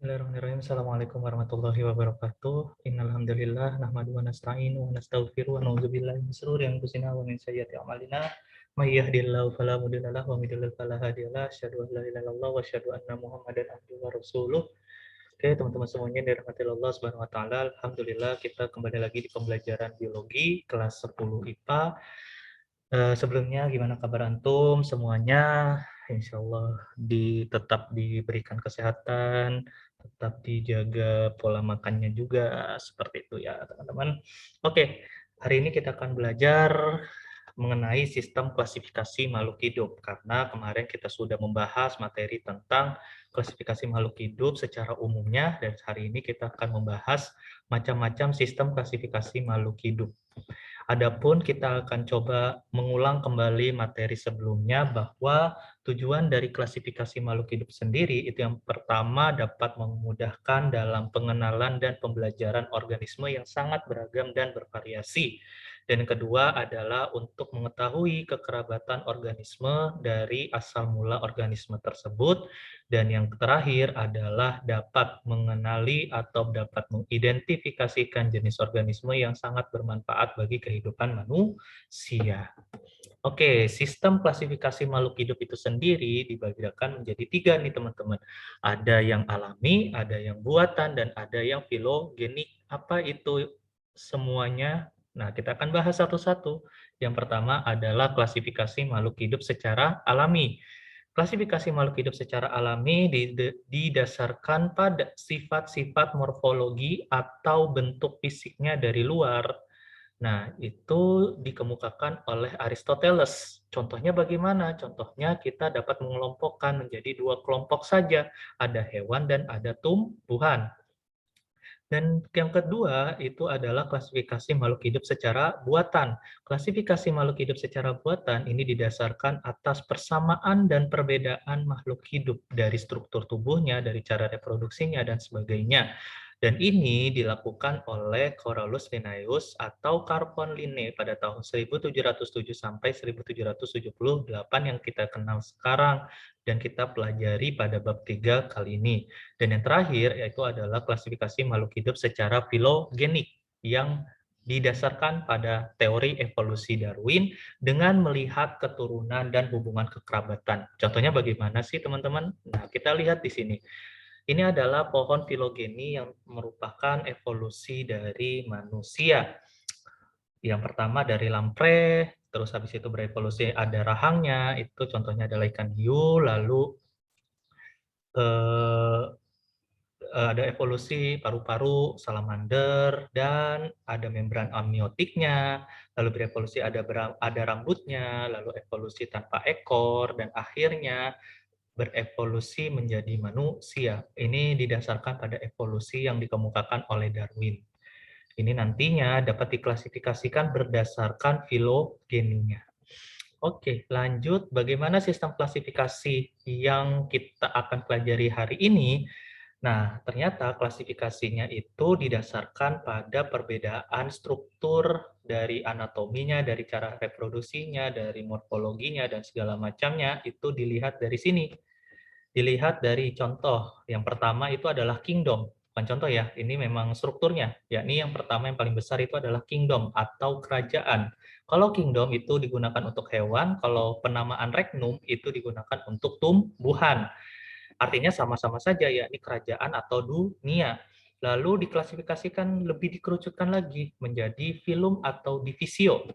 Bismillahirrahmanirrahim. Assalamualaikum warahmatullahi wabarakatuh. Innal hamdalillah nahmaduhu wa nasta'inu wa nastaghfiruh wa na'udzu billahi min shururi anfusina wa min sayyiati a'malina. May yahdihillahu fala mudilla lahu wa may yudlil fala hadiyalah. Asyhadu an la ilaha illallah wa asyhadu anna Muhammadan abduhu wa rasuluh. Oke, teman-teman semuanya yang dirahmati Allah Subhanahu wa taala. Alhamdulillah kita kembali lagi di pembelajaran biologi kelas 10 IPA. Sebelumnya gimana kabar antum semuanya? Insya Allah tetap diberikan kesehatan, tetap dijaga pola makannya juga, seperti itu ya teman-teman. Oke, hari ini kita akan belajar mengenai sistem klasifikasi makhluk hidup, karena kemarin kita sudah membahas materi tentang klasifikasi makhluk hidup secara umumnya, dan hari ini kita akan membahas macam-macam sistem klasifikasi makhluk hidup. Adapun kita akan coba mengulang kembali materi sebelumnya bahwa tujuan dari klasifikasi makhluk hidup sendiri itu yang pertama dapat memudahkan dalam pengenalan dan pembelajaran organisme yang sangat beragam dan bervariasi. Dan yang kedua adalah untuk mengetahui kekerabatan organisme dari asal mula organisme tersebut. Dan yang terakhir adalah dapat mengenali atau dapat mengidentifikasikan jenis organisme yang sangat bermanfaat bagi kehidupan manusia. Oke, sistem klasifikasi makhluk hidup itu sendiri dibagikan menjadi 3 nih teman-teman. Ada yang alami, ada yang buatan, dan ada yang filogenik. Apa itu semuanya? Nah, kita akan bahas satu-satu. Yang pertama adalah klasifikasi makhluk hidup secara alami. Klasifikasi makhluk hidup secara alami didasarkan pada sifat-sifat morfologi atau bentuk fisiknya dari luar. Nah, itu dikemukakan oleh Aristoteles. Contohnya bagaimana? Contohnya kita dapat mengelompokkan menjadi 2 kelompok saja. Ada hewan dan ada tumbuhan. Dan yang kedua itu adalah klasifikasi makhluk hidup secara buatan. Klasifikasi makhluk hidup secara buatan ini didasarkan atas persamaan dan perbedaan makhluk hidup dari struktur tubuhnya, dari cara reproduksinya, dan sebagainya. Dan ini dilakukan oleh Carolus Linnaeus atau Carpon Linné pada tahun 1707 sampai 1778 yang kita kenal sekarang dan kita pelajari pada bab 3 kali ini. Dan yang terakhir yaitu adalah klasifikasi makhluk hidup secara filogenik yang didasarkan pada teori evolusi Darwin dengan melihat keturunan dan hubungan kekerabatan. Contohnya bagaimana sih teman-teman? Nah, kita lihat di sini. Ini adalah pohon filogeni yang merupakan evolusi dari manusia. Yang pertama dari lamprey, terus habis itu berevolusi ada rahangnya, itu contohnya adalah ikan hiu, lalu eh, ada evolusi paru-paru, salamander, dan ada membran amniotiknya, lalu berevolusi ada rambutnya, lalu evolusi tanpa ekor, dan akhirnya berevolusi menjadi manusia. Ini didasarkan pada evolusi yang dikemukakan oleh Darwin. Ini nantinya dapat diklasifikasikan berdasarkan filogeninya. Oke, lanjut. Bagaimana sistem klasifikasi yang kita akan pelajari hari ini? Nah, ternyata klasifikasinya itu didasarkan pada perbedaan struktur dari anatominya, dari cara reproduksinya, dari morfologinya, dan segala macamnya, itu dilihat dari sini. Dilihat dari contoh. Yang pertama itu adalah kingdom. Bukan contoh ya, ini memang strukturnya. Yakni yang pertama yang paling besar itu adalah kingdom atau kerajaan. Kalau kingdom itu digunakan untuk hewan, kalau penamaan regnum itu digunakan untuk tumbuhan. Artinya sama-sama saja, yakni kerajaan atau dunia. Lalu diklasifikasikan lebih dikerucutkan lagi menjadi filum atau divisio.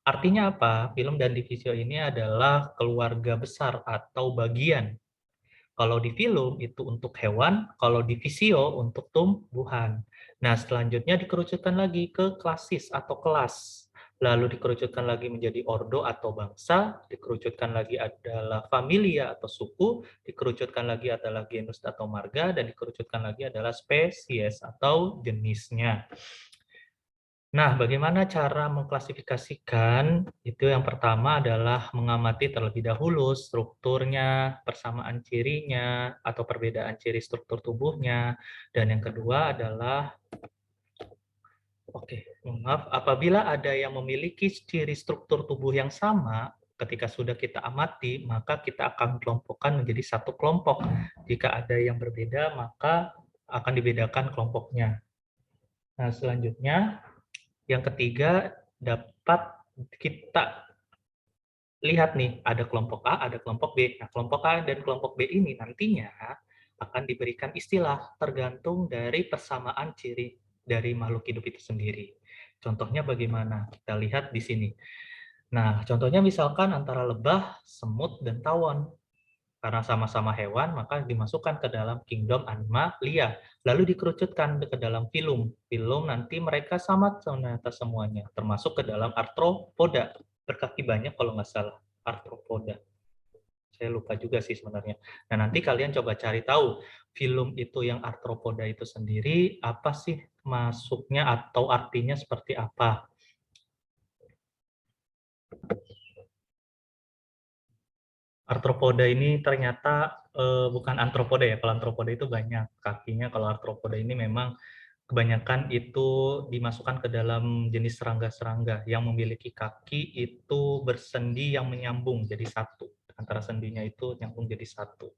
Artinya apa? Filum dan divisio ini adalah keluarga besar atau bagian. Kalau di film itu untuk hewan, kalau di visio untuk tumbuhan. Nah, selanjutnya dikerucutkan lagi ke klasis atau kelas. Lalu dikerucutkan lagi menjadi ordo atau bangsa, dikerucutkan lagi adalah familia atau suku, dikerucutkan lagi adalah genus atau marga, dan dikerucutkan lagi adalah spesies atau jenisnya. Nah, bagaimana cara mengklasifikasikan? Itu yang pertama adalah mengamati terlebih dahulu strukturnya, persamaan cirinya, atau perbedaan ciri struktur tubuhnya. Dan yang kedua adalah, maaf, apabila ada yang memiliki ciri struktur tubuh yang sama, ketika sudah kita amati, maka kita akan kelompokkan menjadi satu kelompok. Jika ada yang berbeda, maka akan dibedakan kelompoknya. Nah, selanjutnya yang ketiga dapat kita lihat nih, ada kelompok A, ada kelompok B. Nah, kelompok A dan kelompok B ini nantinya akan diberikan istilah tergantung dari persamaan ciri dari makhluk hidup itu sendiri. Contohnya bagaimana? Kita lihat di sini. Nah, contohnya misalkan antara lebah, semut, dan tawon. Karena sama-sama hewan, maka dimasukkan ke dalam kingdom Animalia. Lalu dikerucutkan ke dalam filum. Filum nanti mereka sama ternyata semuanya, termasuk ke dalam arthropoda. Berkaki banyak kalau nggak salah, arthropoda. Saya lupa juga sih sebenarnya. Nah, nanti kalian coba cari tahu, filum itu yang arthropoda itu sendiri, apa sih masuknya atau artinya seperti apa. Arthropoda ini ternyata bukan antropoda ya. Kalau antropoda itu banyak kakinya. Kalau arthropoda ini memang kebanyakan itu dimasukkan ke dalam jenis serangga-serangga yang memiliki kaki itu bersendi yang menyambung jadi satu. Antara sendinya itu nyambung jadi satu.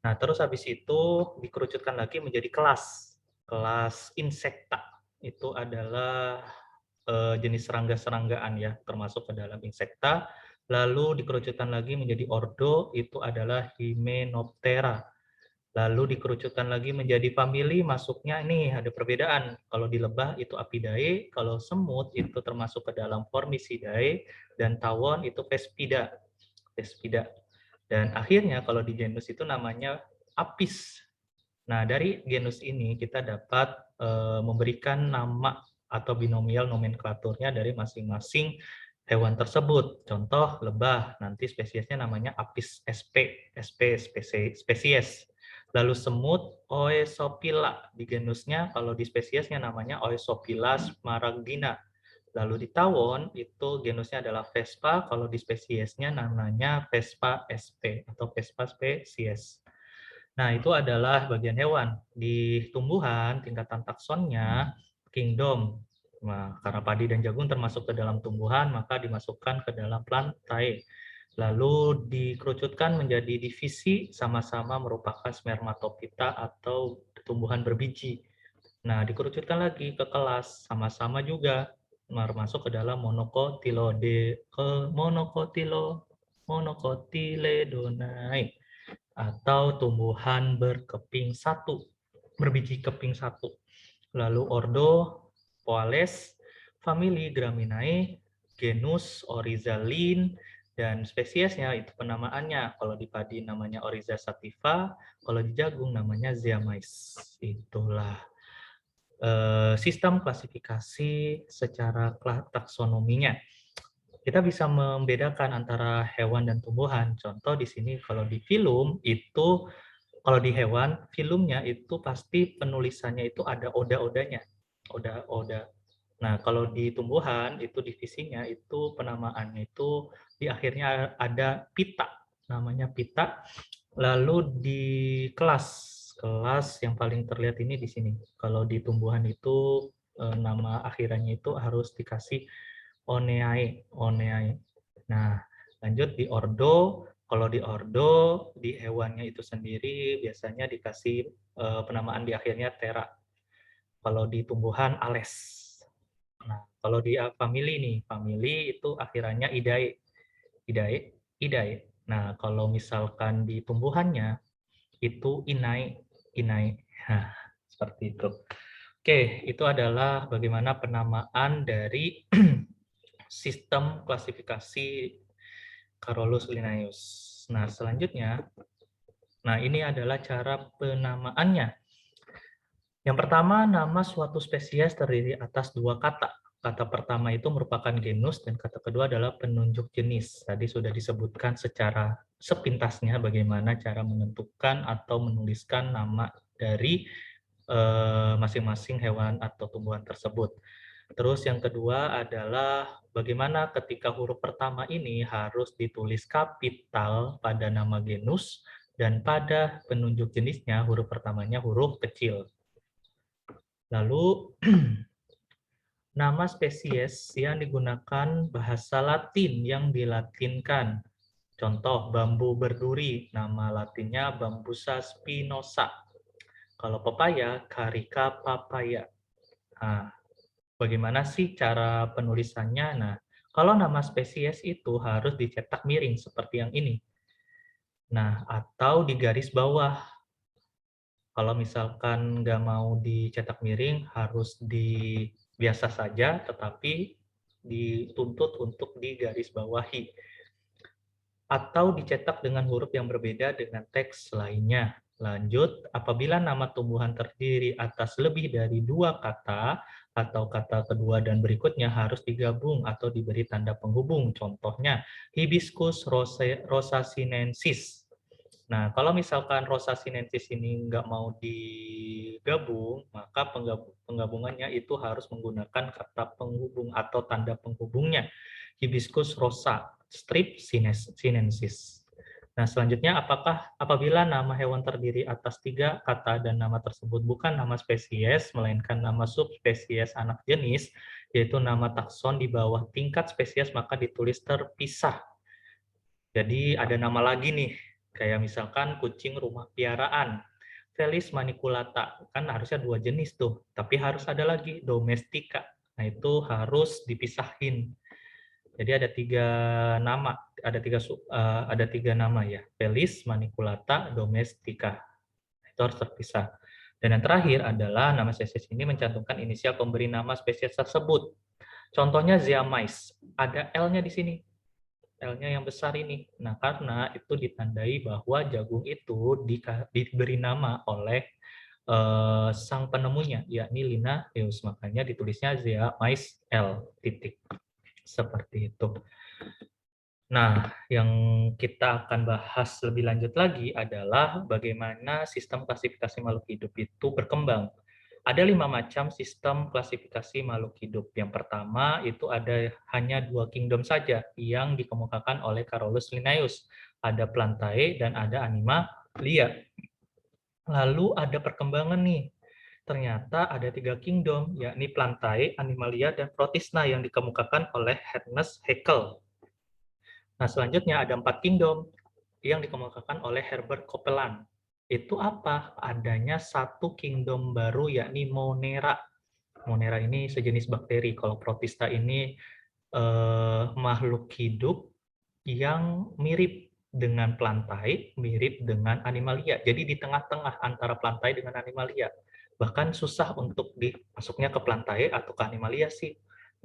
Nah, terus habis itu dikerucutkan lagi menjadi kelas. Kelas insekta. Itu adalah jenis serangga-seranggaan ya, termasuk ke dalam insekta. Lalu dikerucutkan lagi menjadi ordo, itu adalah Hymenoptera. Lalu dikerucutkan lagi menjadi famili, masuknya nih ada perbedaan. Kalau di lebah itu Apidae, kalau semut itu termasuk ke dalam Formicidae, dan tawon itu Vespida. Vespida. Dan akhirnya kalau di genus itu namanya Apis. Nah, dari genus ini kita dapat memberikan nama atau binomial nomenklaturnya dari masing-masing hewan tersebut. Contoh lebah, nanti spesiesnya namanya Apis spesies. Lalu semut Oesopila, di genusnya kalau di spesiesnya namanya Oesopila smaragdina. Lalu di tawon itu genusnya adalah Vespa, kalau di spesiesnya namanya Vespa sp atau Vespa spesies. Nah, itu adalah bagian hewan. Di tumbuhan, tingkatan taksonnya, kingdom. Nah, karena padi dan jagung termasuk ke dalam tumbuhan, maka dimasukkan ke dalam plantae. Lalu dikerucutkan menjadi divisi, sama-sama merupakan spermatopita atau tumbuhan berbiji. Nah, dikerucutkan lagi ke kelas, sama-sama juga masuk ke dalam monocotyledonae atau tumbuhan berkeping satu, berbiji keping satu. Lalu ordo Poales, famili Graminae, genus Oryzalin, dan spesiesnya itu penamaannya. Kalau di padi namanya Oryza sativa, kalau di jagung namanya Zeamais. Itulah sistem klasifikasi secara taksonominya. Kita bisa membedakan antara hewan dan tumbuhan. Contoh di sini kalau di filum itu, kalau di hewan filumnya itu pasti penulisannya itu ada oda-odanya, oda-oda. Nah, kalau di tumbuhan itu divisinya itu penamaannya itu di akhirnya ada pita, namanya pita. Lalu di kelas yang paling terlihat ini di sini. Kalau di tumbuhan itu nama akhirannya itu harus dikasih oneae, oneae. Nah, lanjut di ordo. Kalau di ordo, di hewannya itu sendiri biasanya dikasih penamaan di akhirnya tera. Kalau di tumbuhan ales. Nah, kalau di famili nih, famili itu akhirannya idae, idae, idae. Nah, kalau misalkan di tumbuhannya itu inai, inai. Nah, seperti itu. Oke, itu adalah bagaimana penamaan dari sistem klasifikasi Carolus Linnaeus. Nah, selanjutnya, ini adalah cara penamaannya. Yang pertama, nama suatu spesies terdiri atas dua kata. Kata pertama itu merupakan genus dan kata kedua adalah penunjuk jenis. Tadi sudah disebutkan secara sepintasnya bagaimana cara menentukan atau menuliskan nama dari masing-masing hewan atau tumbuhan tersebut. Terus yang kedua adalah bagaimana ketika huruf pertama ini harus ditulis kapital pada nama genus dan pada penunjuk jenisnya huruf pertamanya huruf kecil. Lalu nama spesies yang digunakan bahasa Latin yang dilatinkan. Contoh bambu berduri, nama latinnya Bambusa spinosa. Kalau pepaya, Carica papaya. Nah, bagaimana sih cara penulisannya? Nah, kalau nama spesies itu harus dicetak miring seperti yang ini. Nah, atau di garis bawah. Kalau misalkan nggak mau dicetak miring, harus di biasa saja, tetapi dituntut untuk digarisbawahi. Atau dicetak dengan huruf yang berbeda dengan teks lainnya. Lanjut, apabila nama tumbuhan terdiri atas lebih dari dua kata, atau kata kedua dan berikutnya harus digabung atau diberi tanda penghubung. Contohnya, Hibiscus rosasinensis. Nah, kalau misalkan Rosa sinensis ini nggak mau digabung, maka penggabungannya itu harus menggunakan kata penghubung atau tanda penghubungnya. Hibiscus rosa, strip sinensis. Nah, selanjutnya, apabila nama hewan terdiri atas tiga kata dan nama tersebut bukan nama spesies, melainkan nama subspesies anak jenis, yaitu nama takson di bawah tingkat spesies, maka ditulis terpisah. Jadi ada nama lagi nih, kayak misalkan kucing rumah piaraan, Felis maniculata, kan harusnya dua jenis tuh, tapi harus ada lagi, domestika. Nah itu harus dipisahin. Jadi ada tiga nama, ada tiga nama ya, Felis maniculata, domestika. Itu harus terpisah. Dan yang terakhir adalah nama spesies ini mencantumkan inisial pemberi nama spesies tersebut. Contohnya Zeamais, ada L-nya di sini. L-nya yang besar ini. Nah, karena itu ditandai bahwa jagung itu diberi nama oleh sang penemunya, yakni Linnaeus. Makanya ditulisnya Zea Mais L. Titik. Seperti itu. Nah, yang kita akan bahas lebih lanjut lagi adalah bagaimana sistem klasifikasi makhluk hidup itu berkembang. Ada 5 macam sistem klasifikasi makhluk hidup. Yang pertama itu ada hanya 2 kingdom saja yang dikemukakan oleh Carolus Linnaeus. Ada Plantae dan ada Animalia. Lalu ada perkembangan nih. Ternyata ada 3 kingdom, yakni Plantae, Animalia, dan Protista yang dikemukakan oleh Ernest Haeckel. Nah, selanjutnya ada 4 kingdom yang dikemukakan oleh Herbert Copeland. Itu apa? Adanya satu kingdom baru yakni Monera. Monera ini sejenis bakteri. Kalau Protista ini makhluk hidup yang mirip dengan Plantae, mirip dengan Animalia. Jadi di tengah-tengah antara Plantae dengan Animalia. Bahkan susah untuk masuknya ke Plantae atau ke Animalia sih.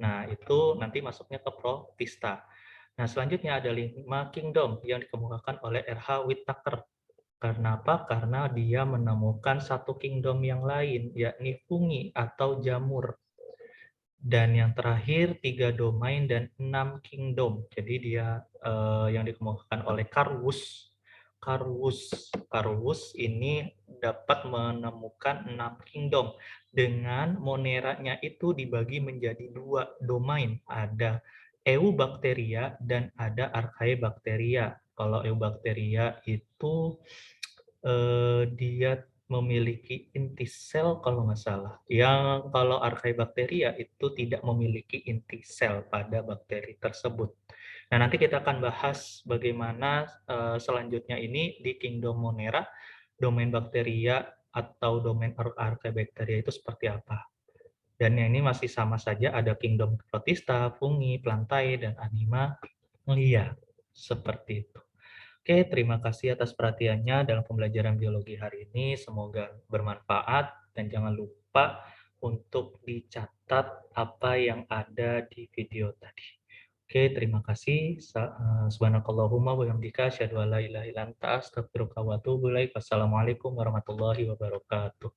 Nah, itu nanti masuknya ke Protista. Nah, selanjutnya ada 5 kingdom yang dikemukakan oleh R.H. Whittaker. Karena apa? Karena dia menemukan satu kingdom yang lain, yakni fungi atau jamur. Dan yang terakhir 3 domain dan 6 kingdom. Jadi dia yang dikemukakan oleh Carus. Carus ini dapat menemukan 6 kingdom. Dengan moneranya itu dibagi menjadi 2 domain. Ada Eubacteria dan ada Archaebacteria. Kalau Eubacteria itu dia memiliki inti sel kalau nggak salah. Yang kalau Archaebacteria itu tidak memiliki inti sel pada bakteri tersebut. Nah, nanti kita akan bahas bagaimana selanjutnya ini di Kingdom Monera, domain bakteria atau domain Archaebacteria itu seperti apa. Dan yang ini masih sama saja, ada Kingdom Protista, Fungi, Plantae, dan Animalia. Seperti itu. Oke, terima kasih atas perhatiannya dalam pembelajaran biologi hari ini. Semoga bermanfaat dan jangan lupa untuk dicatat apa yang ada di video tadi. Oke, terima kasih. Subhanakallahumma wa bihamdika asyhadu an la ilaha illa anta astaghfiruka wa atubu ilaik. Wassalamualaikum warahmatullahi wabarakatuh.